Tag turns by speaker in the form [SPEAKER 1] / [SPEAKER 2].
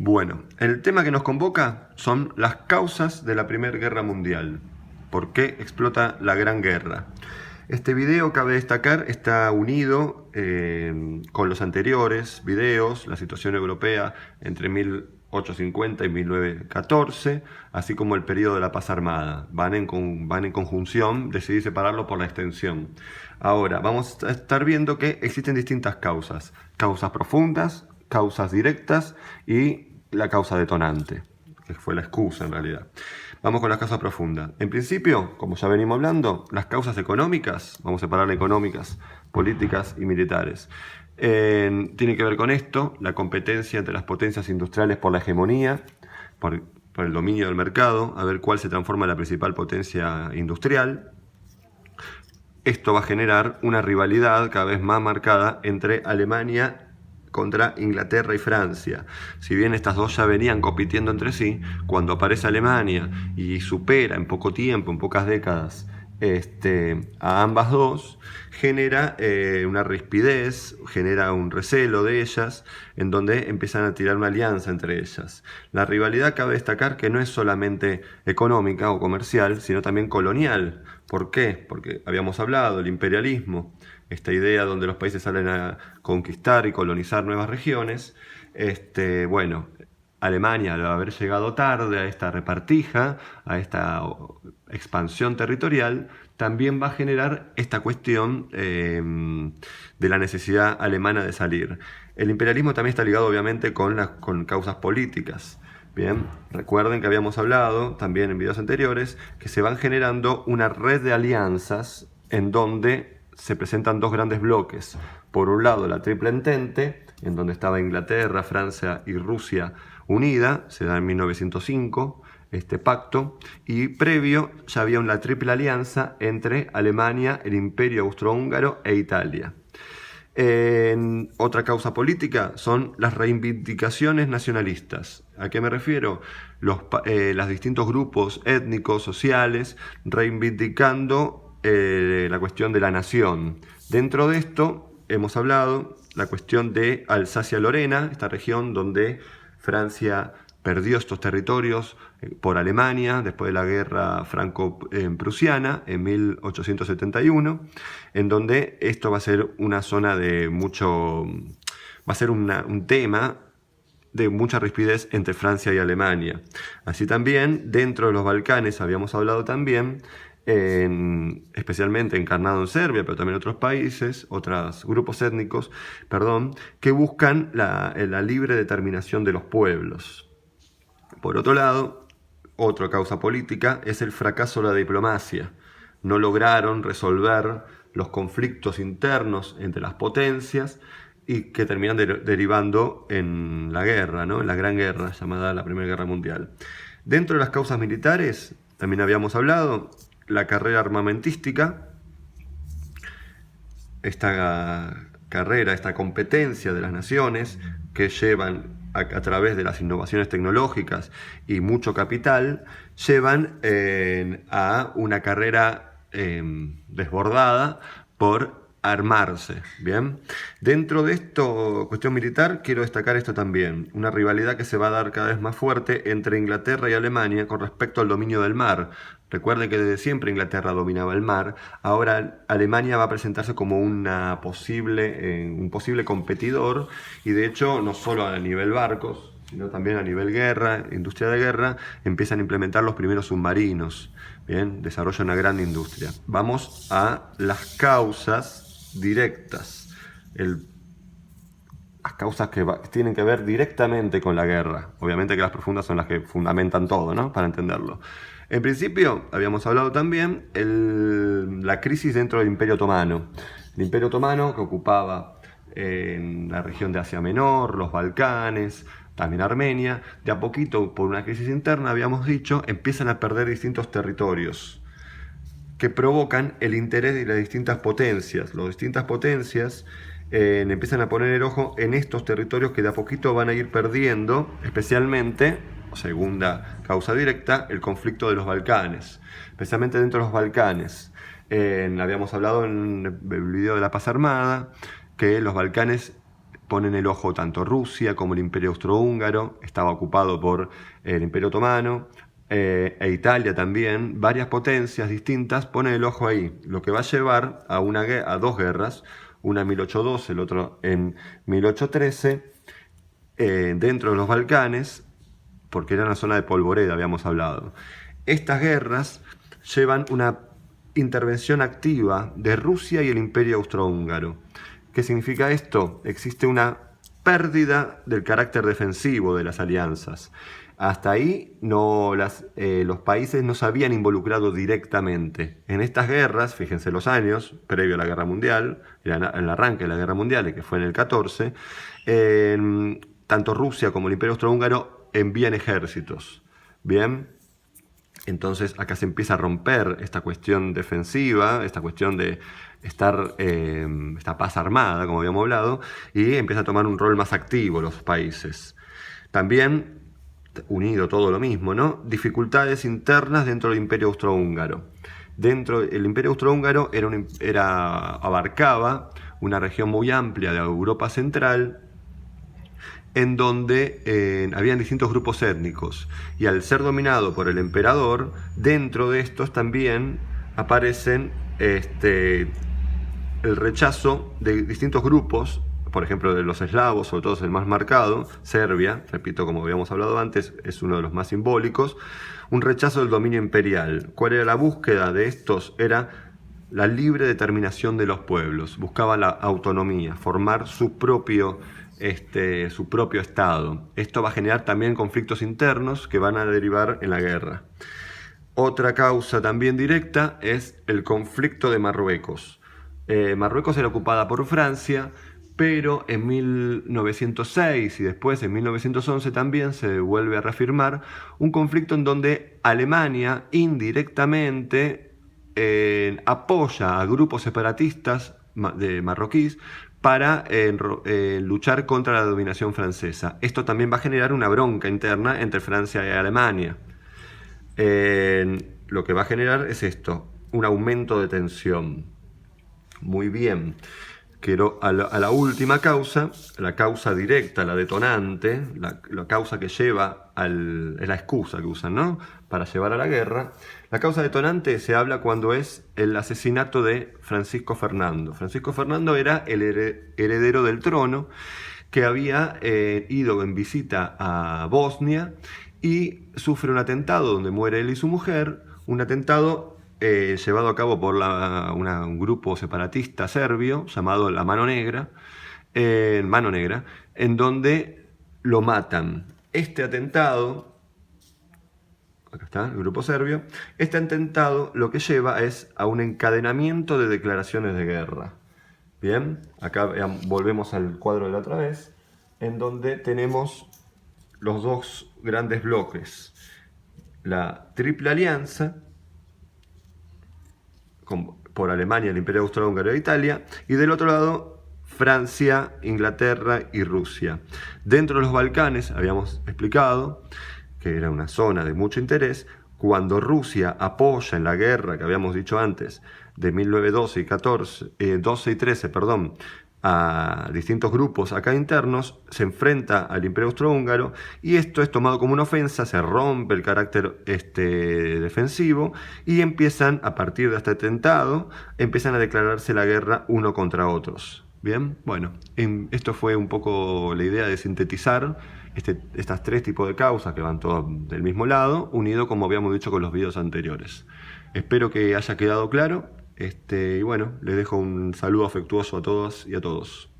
[SPEAKER 1] Bueno, el tema que nos convoca son las causas de la Primera Guerra Mundial. ¿Por qué explota la Gran Guerra? Este video, cabe destacar, está unido con los anteriores videos, la situación europea entre 1850 y 1914, así como el periodo de la paz armada. Van en conjunción, decidí separarlo por la extensión. Ahora, vamos a estar viendo que existen distintas causas. Causas profundas, causas directas y la causa detonante, que fue la excusa en realidad. Vamos con las causas profundas. En principio, como ya venimos hablando, las causas económicas, vamos a separar económicas, políticas y militares. Tiene que ver con esto, la competencia entre las potencias industriales por la hegemonía, por el dominio del mercado, a ver cuál se transforma en la principal potencia industrial. Esto va a generar una rivalidad cada vez más marcada entre Alemania contra Inglaterra y Francia. Si bien estas dos ya venían compitiendo entre sí, cuando aparece Alemania y supera en poco tiempo, en pocas décadas, a ambas dos, genera una rispidez, genera un recelo de ellas, en donde empiezan a tirar una alianza entre ellas. La rivalidad, cabe destacar que no es solamente económica o comercial, sino también colonial. ¿Por qué? Porque habíamos hablado del imperialismo, esta idea donde los países salen a conquistar y colonizar nuevas regiones. Bueno, Alemania, al haber llegado tarde a esta repartija, a esta expansión territorial, también va a generar esta cuestión de la necesidad alemana de salir. El imperialismo también está ligado obviamente con causas políticas. Bien, recuerden que habíamos hablado también en videos anteriores que se van generando una red de alianzas en donde se presentan dos grandes bloques. Por un lado, la Triple Entente, en donde estaba Inglaterra, Francia y Rusia unida, se da en 1905 este pacto, y previo ya había una triple alianza entre Alemania, el Imperio Austrohúngaro e Italia. Otra causa política son las reivindicaciones nacionalistas. ¿A qué me refiero? Los distintos grupos étnicos, sociales, reivindicando la cuestión de la nación. Dentro de esto hemos hablado la cuestión de Alsacia-Lorena, esta región donde Francia perdió estos territorios por Alemania después de la guerra franco-prusiana en 1871, en donde esto va a ser una zona de mucho, va a ser un tema de mucha rispidez entre Francia y Alemania. Así también, dentro de los Balcanes habíamos hablado también, especialmente encarnado en Serbia, pero también en otros países, otros grupos étnicos, que buscan la libre determinación de los pueblos. Por otro lado, otra causa política es el fracaso de la diplomacia. No lograron resolver los conflictos internos entre las potencias y que terminan derivando en la guerra, ¿no? En la Gran Guerra, llamada la Primera Guerra Mundial. Dentro de las causas militares, también habíamos hablado, la carrera armamentística, esta carrera, esta competencia de las naciones que llevan a través de las innovaciones tecnológicas y mucho capital, llevan a una carrera desbordada por armarse. Bien, dentro de esto, cuestión militar, quiero destacar esto también, una rivalidad que se va a dar cada vez más fuerte entre Inglaterra y Alemania con respecto al dominio del mar. Recuerden que desde siempre Inglaterra dominaba el mar, ahora Alemania va a presentarse como un posible competidor, y de hecho no solo a nivel barcos, sino también a nivel guerra, industria de guerra, empiezan a implementar los primeros submarinos. Bien, desarrolla una gran industria. Vamos a las causas directas, las causas que tienen que ver directamente con la guerra. Obviamente que las profundas son las que fundamentan todo, ¿no? Para entenderlo. En principio, habíamos hablado también la crisis dentro del Imperio Otomano. El Imperio Otomano, que ocupaba en la región de Asia Menor, los Balcanes, también Armenia, de a poquito, por una crisis interna, habíamos dicho, empiezan a perder distintos territorios que provocan el interés de las distintas potencias. Las distintas potencias empiezan a poner el ojo en estos territorios que de a poquito van a ir perdiendo, especialmente, segunda causa directa, el conflicto de los Balcanes, especialmente dentro de los Balcanes. Habíamos hablado en el video de la paz armada que los Balcanes ponen el ojo tanto Rusia como el Imperio Austrohúngaro, estaba ocupado por el Imperio Otomano, e Italia también, varias potencias distintas ponen el ojo ahí, lo que va a llevar a dos guerras, una en 1812, el otro en 1813, dentro de los Balcanes, porque era una zona de polvoreda, habíamos hablado. Estas guerras llevan una intervención activa de Rusia y el Imperio Austrohúngaro. ¿Qué significa esto? Existe una pérdida del carácter defensivo de las alianzas. Hasta ahí los países no se habían involucrado directamente. En estas guerras, fíjense los años, previo a la Guerra Mundial, el arranque de la Guerra Mundial, que fue en el 14, tanto Rusia como el Imperio Austrohúngaro envían ejércitos. Bien, entonces acá se empieza a romper esta cuestión defensiva, esta cuestión de esta paz armada, como habíamos hablado, y empieza a tomar un rol más activo los países. También, unido todo lo mismo, ¿no? Dificultades internas dentro del Imperio Austrohúngaro. El Imperio Austrohúngaro abarcaba una región muy amplia de Europa Central, en donde habían distintos grupos étnicos, y al ser dominado por el emperador, dentro de estos también aparecen el rechazo de distintos grupos, por ejemplo de los eslavos, sobre todo es el más marcado, Serbia, repito, como habíamos hablado antes, es uno de los más simbólicos, un rechazo del dominio imperial. ¿Cuál era la búsqueda de estos? Era la libre determinación de los pueblos, buscaban la autonomía, formar su propio estado. Esto va a generar también conflictos internos que van a derivar en la guerra. Otra causa también directa es el conflicto de Marruecos. Marruecos era ocupada por Francia, pero en 1906 y después en 1911 también se vuelve a reafirmar un conflicto en donde Alemania indirectamente apoya a grupos separatistas de marroquíes para luchar contra la dominación francesa. Esto también va a generar una bronca interna entre Francia y Alemania. Lo que va a generar es esto, un aumento de tensión. Muy bien. Quiero a la última causa, la causa directa, la detonante, la causa que lleva es la excusa que usan, ¿no?, para llevar a la guerra. La causa detonante se habla cuando es el asesinato de Francisco Fernando. Francisco Fernando era el heredero del trono, que había ido en visita a Bosnia y sufre un atentado donde muere él y su mujer, un atentado llevado a cabo por un grupo separatista serbio llamado la Mano Negra, en donde lo matan. Este atentado, acá está el grupo serbio, este atentado lo que lleva es a un encadenamiento de declaraciones de guerra. Bien, acá volvemos al cuadro de la otra vez, en donde tenemos los dos grandes bloques, la Triple Alianza, por Alemania, el Imperio Austrohúngaro e Italia, y del otro lado Francia, Inglaterra y Rusia. Dentro de los Balcanes, habíamos explicado que era una zona de mucho interés. Cuando Rusia apoya en la guerra que habíamos dicho antes, de 1912 y 12 y 13, a distintos grupos acá internos, se enfrenta al Imperio Austrohúngaro y esto es tomado como una ofensa, se rompe el carácter defensivo y empiezan, a partir de este atentado, empiezan a declararse la guerra uno contra otros. Bien, bueno, esto fue un poco la idea de sintetizar estas tres tipos de causas que van todas del mismo lado, unido como habíamos dicho con los videos anteriores. Espero que haya quedado claro. Y bueno, les dejo un saludo afectuoso a todas y a todos.